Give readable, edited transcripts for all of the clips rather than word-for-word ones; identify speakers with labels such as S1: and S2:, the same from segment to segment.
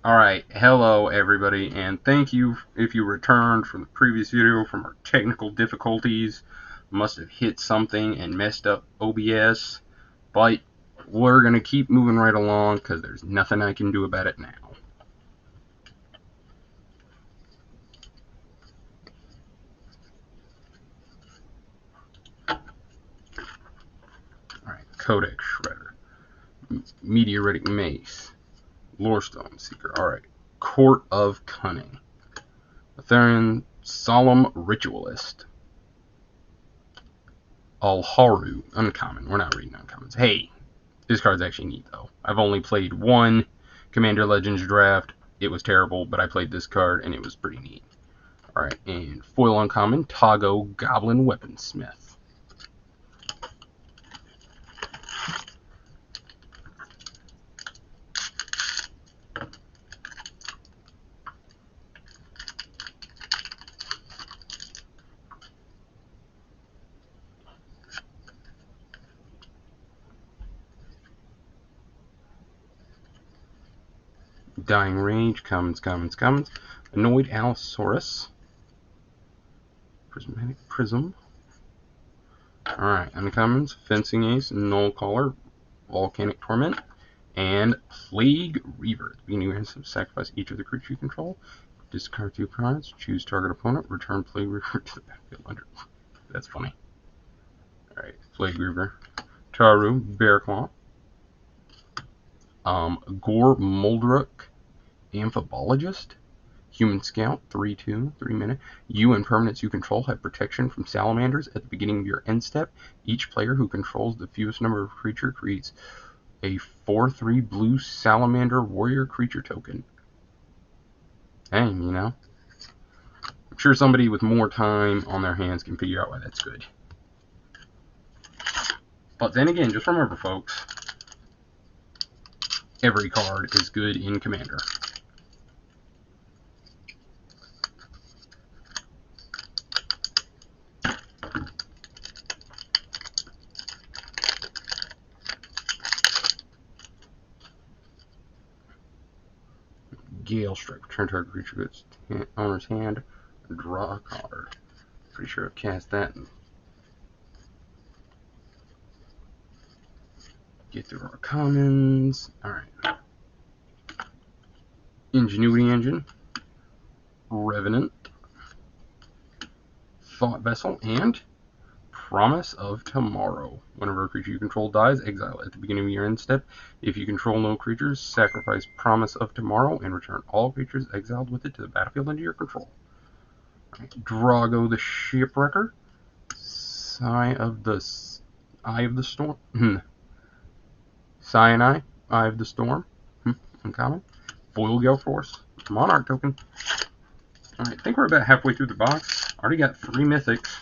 S1: Alright, hello everybody, and thank you if you returned from the previous video from our technical difficulties. Must have hit something and messed up OBS, but we're going to keep moving right along because there's nothing I can do about it now. Alright, Codex Shredder, Meteoritic Mace, Lorestone Seeker, alright, Court of Cunning, Aetherian Solemn Ritualist, Alharu, uncommon. We're not reading uncommons. Hey, this card's actually neat, though. I've only played one Commander Legends draft. It was terrible, but I played this card, and it was pretty neat. Alright, and foil uncommon, Tago Goblin Weaponsmith. Dying Rage, commons. Annoyed Allosaurus. Prismatic Prism. Alright, uncommons, Fencing Ace, Null Caller, Volcanic Torment, and Plague Reaver. Beginning of your hand, sacrifice each of the creatures you control. Discard 2 cards, choose target opponent, return Plague Reaver to the battlefield under. That's funny. Alright, Plague Reaver. Taru, Bearclaw. Gore Moldruk, Amphibologist. Human Scout, 3/2, 3 mana. You and permanents you control have protection from salamanders at the beginning of your end step. Each player who controls the fewest number of creatures creates a 4/3 blue salamander warrior creature token. Hey, you know. I'm sure somebody with more time on their hands can figure out why that's good. But then again, just remember, folks, every card is good in Commander. Gale Strike. Return target creature to its owner's hand. Draw a card. Pretty sure I've cast that. Get through our commons. Alright. Ingenuity Engine. Revenant. Thought Vessel. And Promise of Tomorrow. Whenever a creature you control dies, exile it at the beginning of your end step. If you control no creatures, sacrifice Promise of Tomorrow and return all creatures exiled with it to the battlefield under your control. Right. Drago the Shipwrecker. Eye of the Storm. Cyanide, Eye of the Storm. Uncommon. Foil Gale Force. Monarch token. Alright, I think we're about halfway through the box. Already got 3 mythics.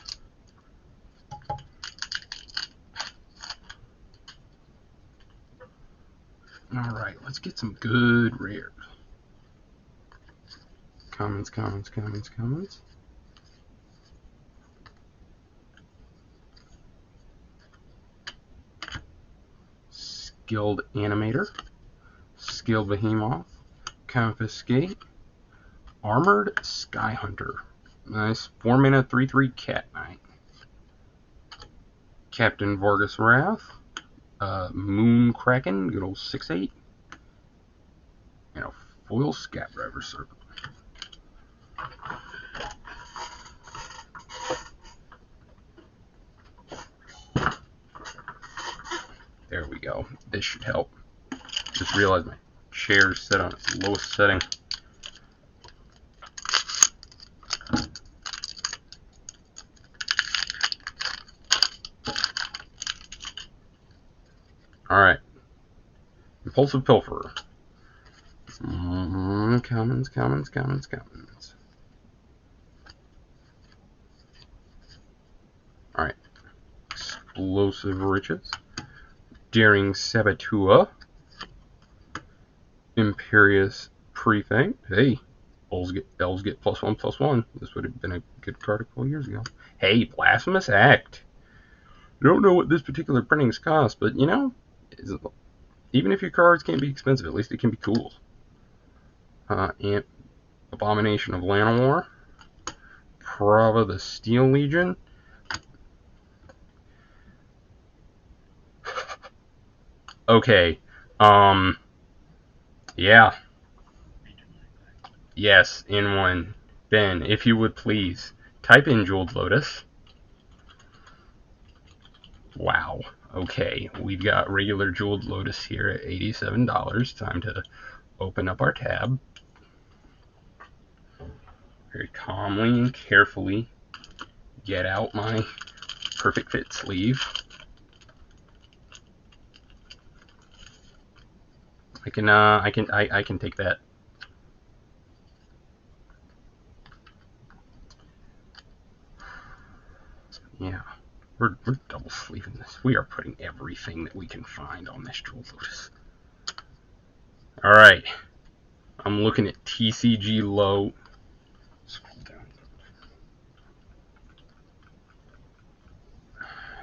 S1: Alright, let's get some good rares. Commons. Skilled Animator. Skilled Behemoth. Confiscate. Armored Skyhunter. Nice. 4 mana, 3/3 Cat Knight. Captain Vargas Wrath. Moon Kraken, good old 6/8. And a foil Scat Driver Serpent. There we go. This should help. Just realized my chair's set on its lowest setting. Alright. Impulsive Pilferer. Commons. Alright. Explosive Riches. Daring Saboteur. Imperious Prefect. Hey, elves get +1/+1. This would have been a good card a couple years ago. Hey, Blasphemous Act. I don't know what this particular printing's cost, but you know, even if your cards can't be expensive, at least it can be cool. Abomination of Llanowar, Prava the Steel Legion, okay, yeah, yes, in one. Ben, if you would please, type in Jeweled Lotus. Wow, okay, we've got regular Jeweled Lotus here at $87. Time to open up our tab. Very calmly and carefully get out my perfect fit sleeve. I can take that. Yeah, we're double sleeving this. We are putting everything that we can find on this Jeweled Lotus. All right, I'm looking at TCG low. Scroll down.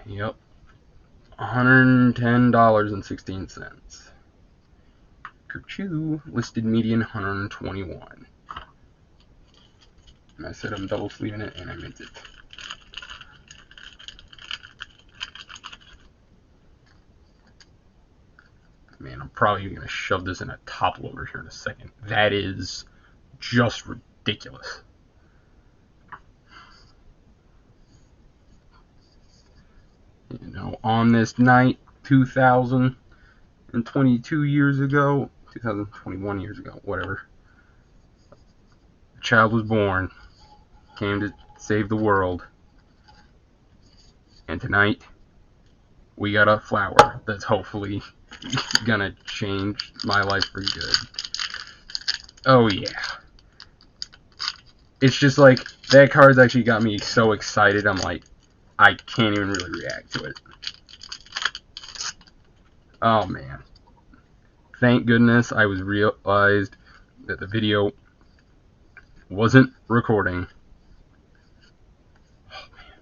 S1: Yep, $110.16. Kerchoo, listed median 121. And I said I'm double sleeving it, and I meant it. Man, I'm probably going to shove this in a top loader here in a second. That is just ridiculous. You know, on this night, 2022 years ago, 2021 years ago, whatever, a child was born, came to save the world, and tonight, we got a flower that's hopefully gonna change my life for good. Oh yeah. It's just like, that card's actually got me so excited, I'm like, I can't even really react to it. Oh man. Thank goodness I realized that the video wasn't recording. Oh man.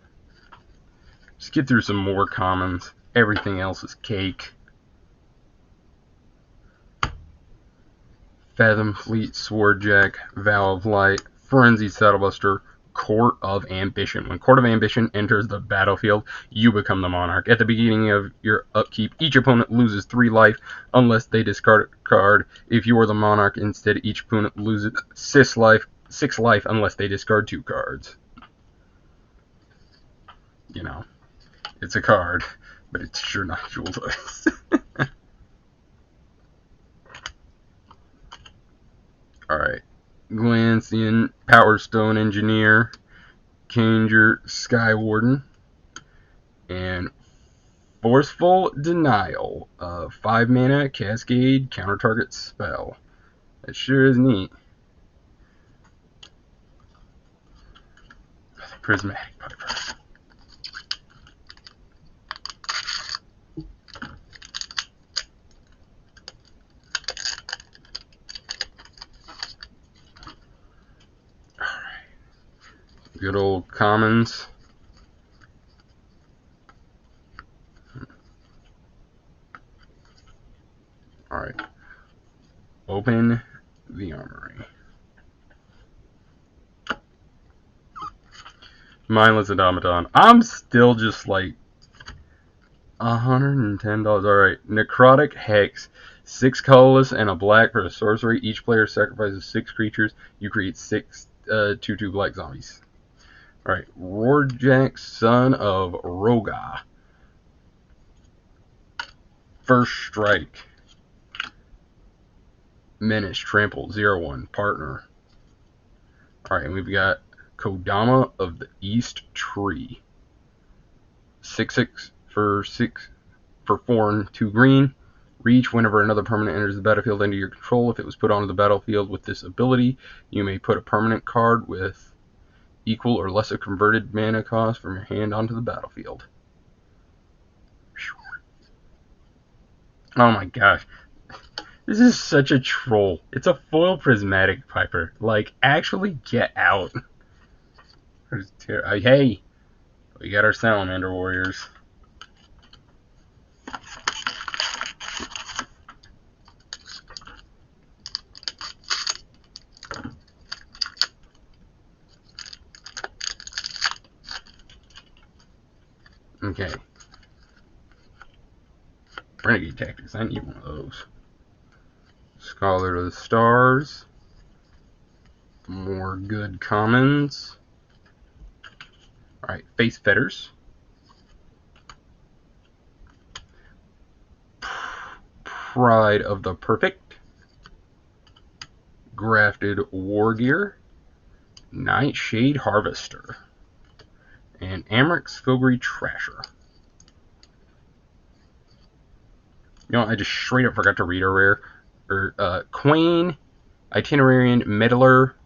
S1: Just get through some more commons. Everything else is cake. Fathom Fleet, Swordjack, Vow of Light, Frenzied Saddlebuster, Court of Ambition. When Court of Ambition enters the battlefield, you become the monarch. At the beginning of your upkeep, each opponent loses 3 life unless they discard a card. If you are the monarch instead, each opponent loses 6 life unless they discard 2 cards. You know, it's a card, but it's sure not Jeweled Lotus. Alright. Glancian, Power Stone Engineer, Kanger, Skywarden, and Forceful Denial. 5 mana, Cascade, counter target spell. That sure is neat. Prismatic Piper. Good old commons. Alright. Open the armory. Mindless Automaton. I'm still just like $110. Alright. Necrotic Hex. 6 colorless and a black for a sorcery. Each player sacrifices 6 creatures. You create 6 2/2 black zombies. Alright, Rorjack, Son of Roga. First Strike. Menace, Trample, 0/1, Partner. Alright, and we've got Kodama of the East Tree. 6/6 for 4 and 2 green. Reach whenever another permanent enters the battlefield under your control. If it was put onto the battlefield with this ability, you may put a permanent card with equal or lesser converted mana cost from your hand onto the battlefield. Oh my gosh. This is such a troll. It's a foil Prismatic Piper. Like, actually get out. Hey, we got our Salamander Warriors. Okay. Renegade Tactics. I need one of those. Scholar of the Stars. More good commons. Alright, Face Fetters. Pride of the Perfect. Grafted Wargear. Nightshade Harvester. And Amric's Filgry Trasher. You know, I just straight up forgot to read a rare. Quain, Itinerarian, Meddler,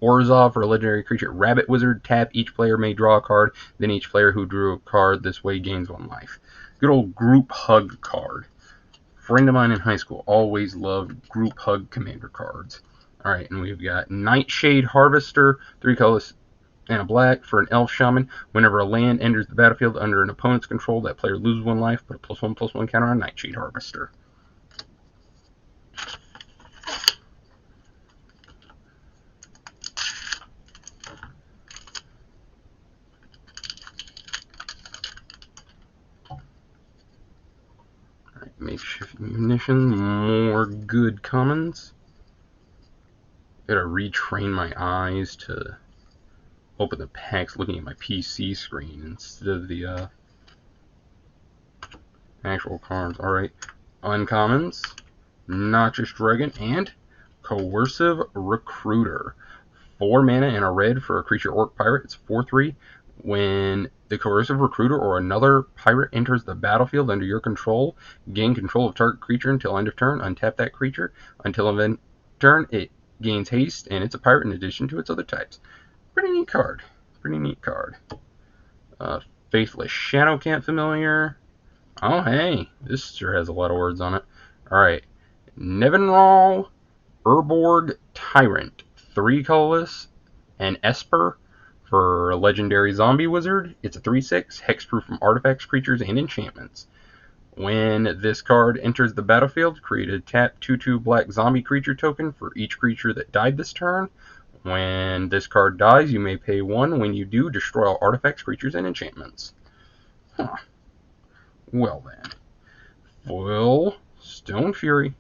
S1: Orzhov for a legendary creature. Rabbit Wizard, tap. Each player may draw a card. Then each player who drew a card this way gains 1 life. Good old Group Hug card. Friend of mine in high school always loved Group Hug commander cards. Alright, and we've got Nightshade Harvester, 3 colors and a black for an Elf Shaman. Whenever a land enters the battlefield under an opponent's control, that player loses 1 life. Put a +1/+1 counter on Nightshade Harvester. Alright, makeshift munitions, more good commons. Gotta retrain my eyes to open the packs looking at my PC screen instead of the actual cards. Alright, uncommons, Noxious Dragon, and Coercive Recruiter. 4 mana and a red for a creature Orc Pirate. It's 4/3. When the Coercive Recruiter or another pirate enters the battlefield under your control, gain control of target creature until end of turn. Untap that creature. Until end of turn, it gains haste, and it's a pirate in addition to its other types. Pretty neat card. Pretty neat card. Faithless Shadowcat Familiar. Oh, hey. This sure has a lot of words on it. Alright. Nevinral Urborg Tyrant. 3 colorless. And Esper for a legendary zombie wizard. It's a 3/6. Hexproof from artifacts, creatures, and enchantments. When this card enters the battlefield, create a tap 2/2 black zombie creature token for each creature that died this turn. When this card dies, you may pay 1. When you do, destroy all artifacts, creatures, and enchantments. Huh. Well then. Foil Stone Fury.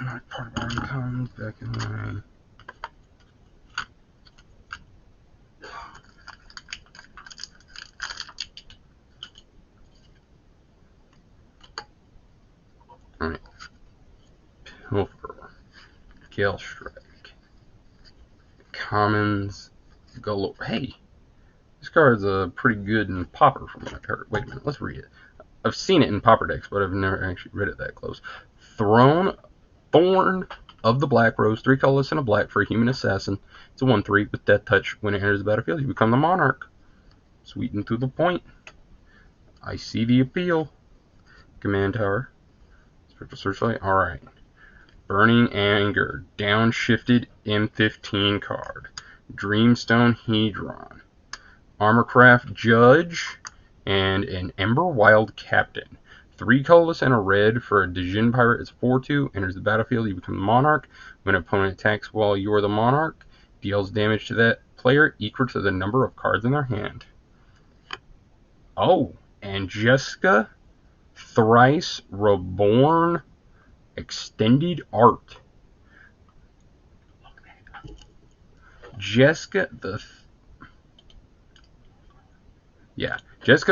S1: My part of our comes back in my... Alright. Pilfer. Gale Strike. Commons. Galore. Hey! This card's pretty good in Pauper from what I've heard. Wait a minute, let's read it. I've seen it in Pauper decks, but I've never actually read it that close. Thorn of the Black Rose, 3 colorless and a black for a human assassin. It's a 1/3 with Death Touch. When it enters the battlefield, you become the Monarch. Sweet and to the point. I see the appeal. Command Tower. Spectral Searchlight. Alright. Burning Anger. Downshifted M15 card. Dreamstone Hedron. Armorcraft Judge. And an Ember Wild Captain. 3 colorless and a red for a Djinn Pirate. It's 4/2. Enters the battlefield, you become the Monarch. When an opponent attacks while you're the Monarch, deals damage to that player equal to the number of cards in their hand. Oh, and Jessica Thrice Reborn Extended Art. Jessica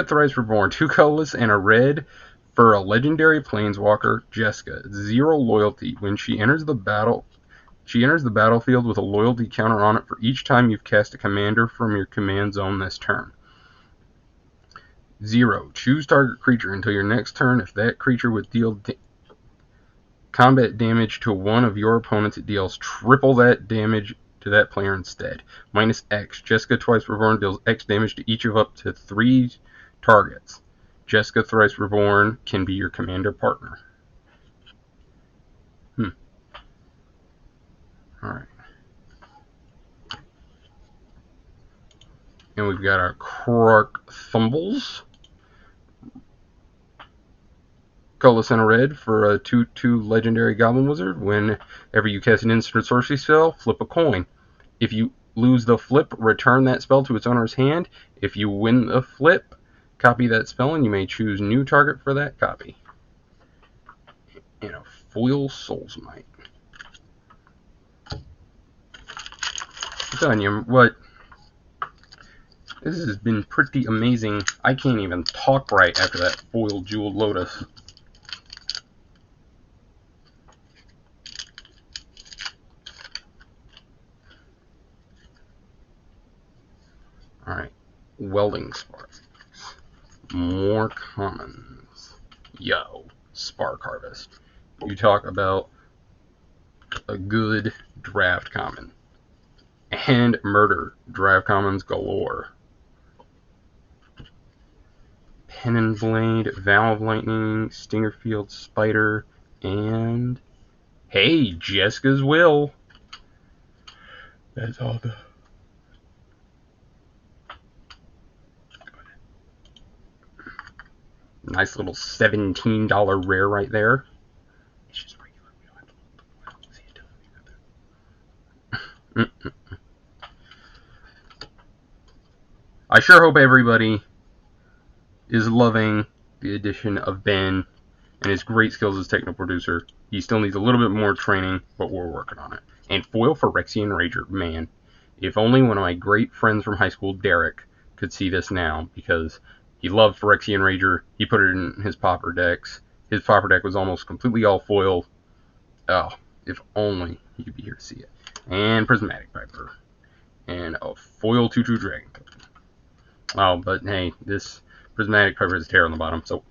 S1: Thrice Reborn, 2 colorless and a red for a legendary planeswalker, Jessica. 0 loyalty. When she enters the battlefield with a loyalty counter on it for each time you've cast a commander from your command zone this turn. 0. Choose target creature until your next turn. If that creature would deal combat damage to one of your opponents, it deals triple that damage to that player instead. -X. Jessica Twice Reborn deals X damage to each of up to 3 targets. Jessica Thrice Reborn can be your commander partner. Alright. And we've got our Krark Thumbles. Colorless and a red for a 2/2 legendary goblin wizard. Whenever you cast an instant sorcery spell, flip a coin. If you lose the flip, return that spell to its owner's hand. If you win the flip, copy that spell and you may choose new target for that copy. And a foil Soul's Might. I'm telling you what, this has been pretty amazing. I can't even talk right after that foil Jeweled Lotus. Alright, Welding Sparks. More commons. Yo, Spark Harvest. You talk about a good draft common. And Murder, draft commons galore. Pen and Blade, Valve Lightning, Stingerfield Spider, and hey, Jessica's Will. That's all the nice little $17 rare right there. It's just regular. We don't have to see it. I sure hope everybody is loving the addition of Ben and his great skills as techno producer. He still needs a little bit more training, but we're working on it. And foil for Phyrexian Rager, man. If only one of my great friends from high school, Derek, could see this now, because he loved Phyrexian Rager. He put it in his Pauper decks. His Pauper deck was almost completely all foil. Oh, if only he could be here to see it. And Prismatic Piper. And a foil 2/2 Dragon token. Oh, but hey, this Prismatic Piper has a tear on the bottom, so...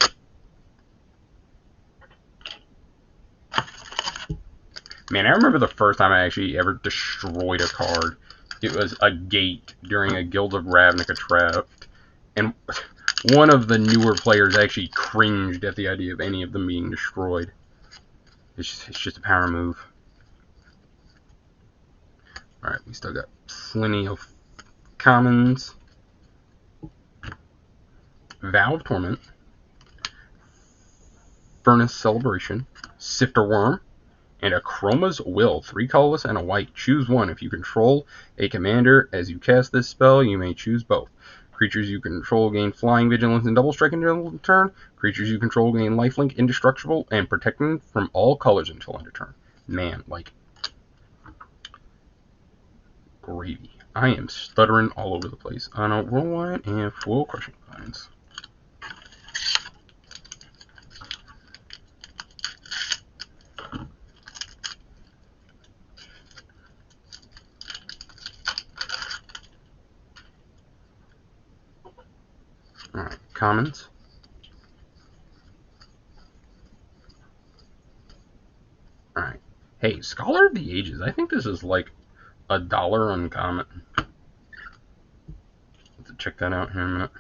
S1: Man, I remember the first time I actually ever destroyed a card. It was a gate during a Guild of Ravnica draft. And one of the newer players actually cringed at the idea of any of them being destroyed. It's just a power move. Alright, we still got plenty of commons. Valve Torment, Furnace Celebration, Sifter Worm, and a Chroma's Will. 3 colorless and a white. Choose one. If you control a commander as you cast this spell, you may choose both. Creatures you control gain Flying, Vigilance, and Double Strike until end of turn. Creatures you control gain Lifelink, Indestructible, and Protecting from all colors until end of turn. Man, like, gravy. I am stuttering all over the place. On a Roll Line and Foil Crushing Lines. Alright, commons. Alright. Hey, Scholar of the Ages. I think this is like $1 uncommon. Let's check that out here in a minute.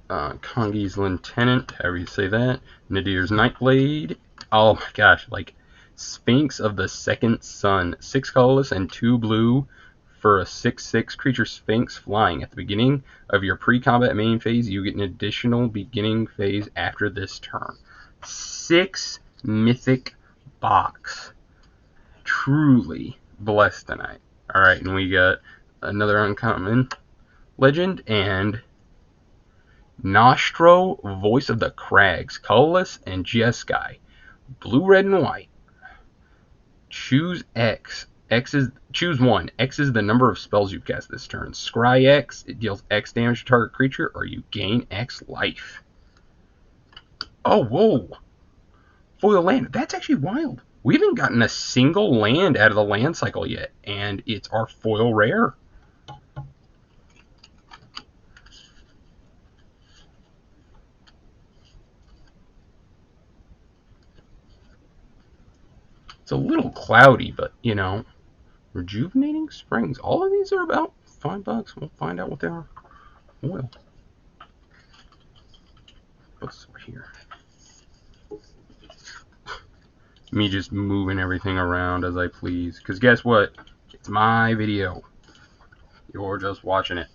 S1: Kongi's Lieutenant, however you say that. Nadir's Nightblade. Oh my gosh, like Sphinx of the Second Sun. 6 colorless and 2 blue for a 6/6 creature Sphinx flying. At the beginning of your pre-combat main phase, you get an additional beginning phase after this turn. 6 mythic box. Truly blessed tonight. Alright, and we got another uncommon legend and Nostro, Voice of the Crags, colorless and Jeskai. Blue, red, and white. Choose X. Choose one. X is the number of spells you cast this turn. Scry X, it deals X damage to target creature, or you gain X life. Oh, whoa. Foil land. That's actually wild. We haven't gotten a single land out of the land cycle yet, and it's our foil rare. It's a little cloudy, but, you know, Rejuvenating Springs. All of these are about $5. We'll find out what they are. Foil. What's over here? Me just moving everything around as I please. Because guess what? It's my video. You're just watching it.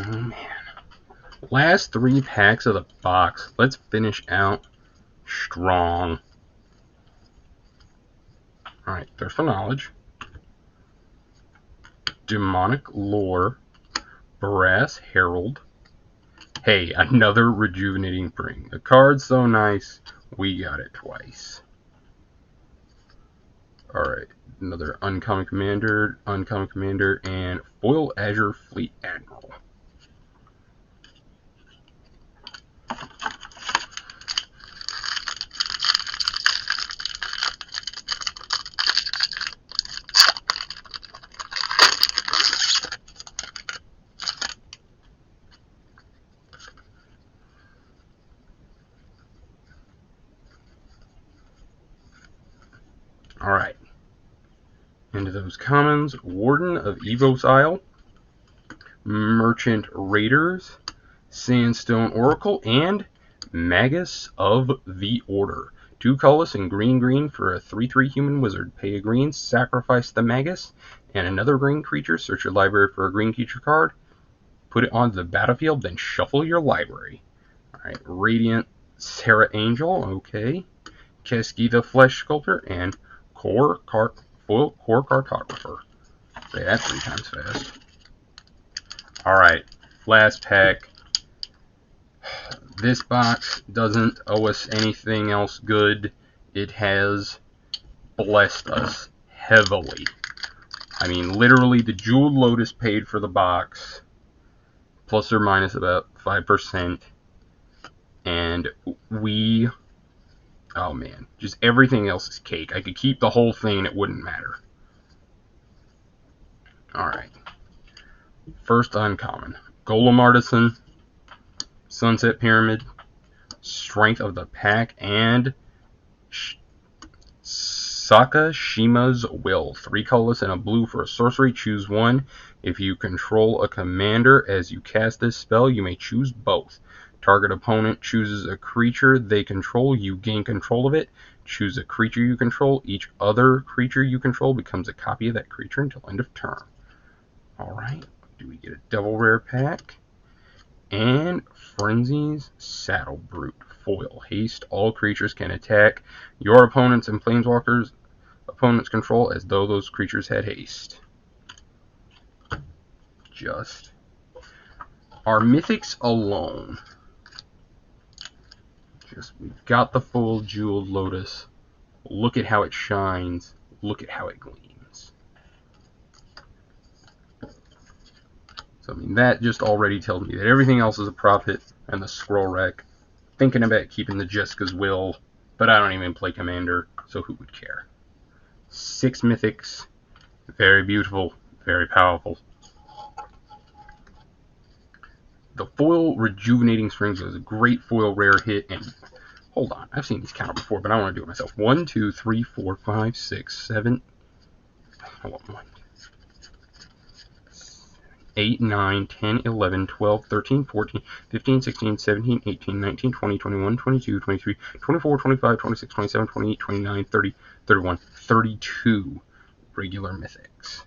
S1: Oh, man. Last 3 packs of the box. Let's finish out strong. Alright, Thirst for Knowledge. Demonic Lore. Brass Herald. Hey, another Rejuvenating Bring. The card's so nice, we got it twice. Alright, another Uncommon Commander, and Foil Azure Fleet Admiral. Alright. Into those commons. Warden of Evos Isle. Merchant Raiders. Sandstone Oracle. And Magus of the Order. 2 colorless and green for a 3/3 human wizard. Pay a green, sacrifice the Magus, and another green creature. Search your library for a green creature card. Put it onto the battlefield, then shuffle your library. Alright, Radiant Sarah Angel. Okay. Keski the Flesh Sculptor, and Foil Core Cartographer. Say that 3 times fast. Alright, last pack. This box doesn't owe us anything else good. It has blessed us heavily. I mean, literally, the Jeweled Lotus paid for the box, plus or minus about 5%. And we... oh man, just everything else is cake. I could keep the whole thing and it wouldn't matter. Alright. First uncommon. Golem Artisan, Sunset Pyramid, Strength of the Pack, and Sakashima's Will. 3 colorless and a blue for a sorcery. Choose one. If you control a commander as you cast this spell, you may choose both. Target opponent chooses a creature they control. You gain control of it. Choose a creature you control. Each other creature you control becomes a copy of that creature until end of turn. Alright. Do we get a double rare pack? And Frenzy's Saddle Brute. Foil. Haste. All creatures can attack your opponents and planeswalkers opponents control as though those creatures had haste. Just. Our mythics alone. We've got the full Jeweled Lotus. Look at how it shines. Look at how it gleams. So, I mean, that just already tells me that everything else is a profit, and the Scroll Rack. Thinking about keeping the Jessica's Will, but I don't even play Commander, so who would care? 6 mythics. Very beautiful. Very powerful. The foil Rejuvenating Springs was a great foil rare hit, and hold on, I've seen these count before, but I want to do it myself. 1, 2, 3, 4, 5, 6, 7. Hold on, 1, 8, 9, 10, 11, 12, 13, 14, 15, 16, 17, 18, 19, 20, 21, 22, 23, 24, 25, 26, 27, 28, 29, 30, 31, 32 regular mythics.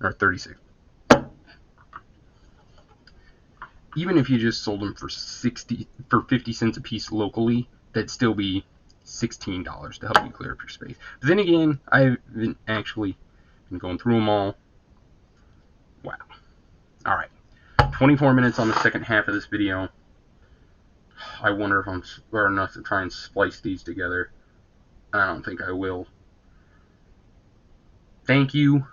S1: Or 36. Even if you just sold them for 50 cents a piece locally, that'd still be $16 to help you clear up your space. But then again, I haven't actually been going through them all. Wow. Alright. 24 minutes on the second half of this video. I wonder if I'm smart enough to try and splice these together. I don't think I will. Thank you,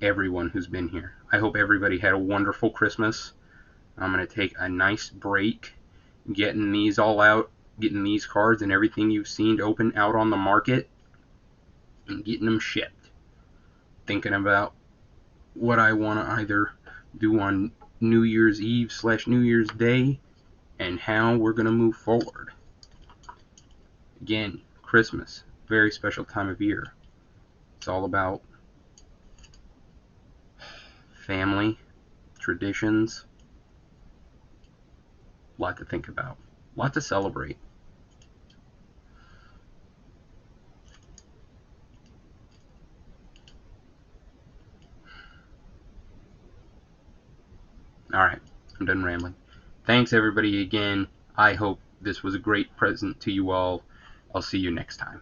S1: everyone who's been here. I hope everybody had a wonderful Christmas. I'm going to take a nice break getting these all out, getting these cards and everything you've seen open out on the market, and getting them shipped. Thinking about what I want to either do on New Year's Eve / New Year's Day, and how we're going to move forward. Again, Christmas, very special time of year. It's all about family, traditions, a lot to think about, a lot to celebrate. All right. I'm done rambling. Thanks everybody again. I hope this was a great present to you all. I'll see you next time.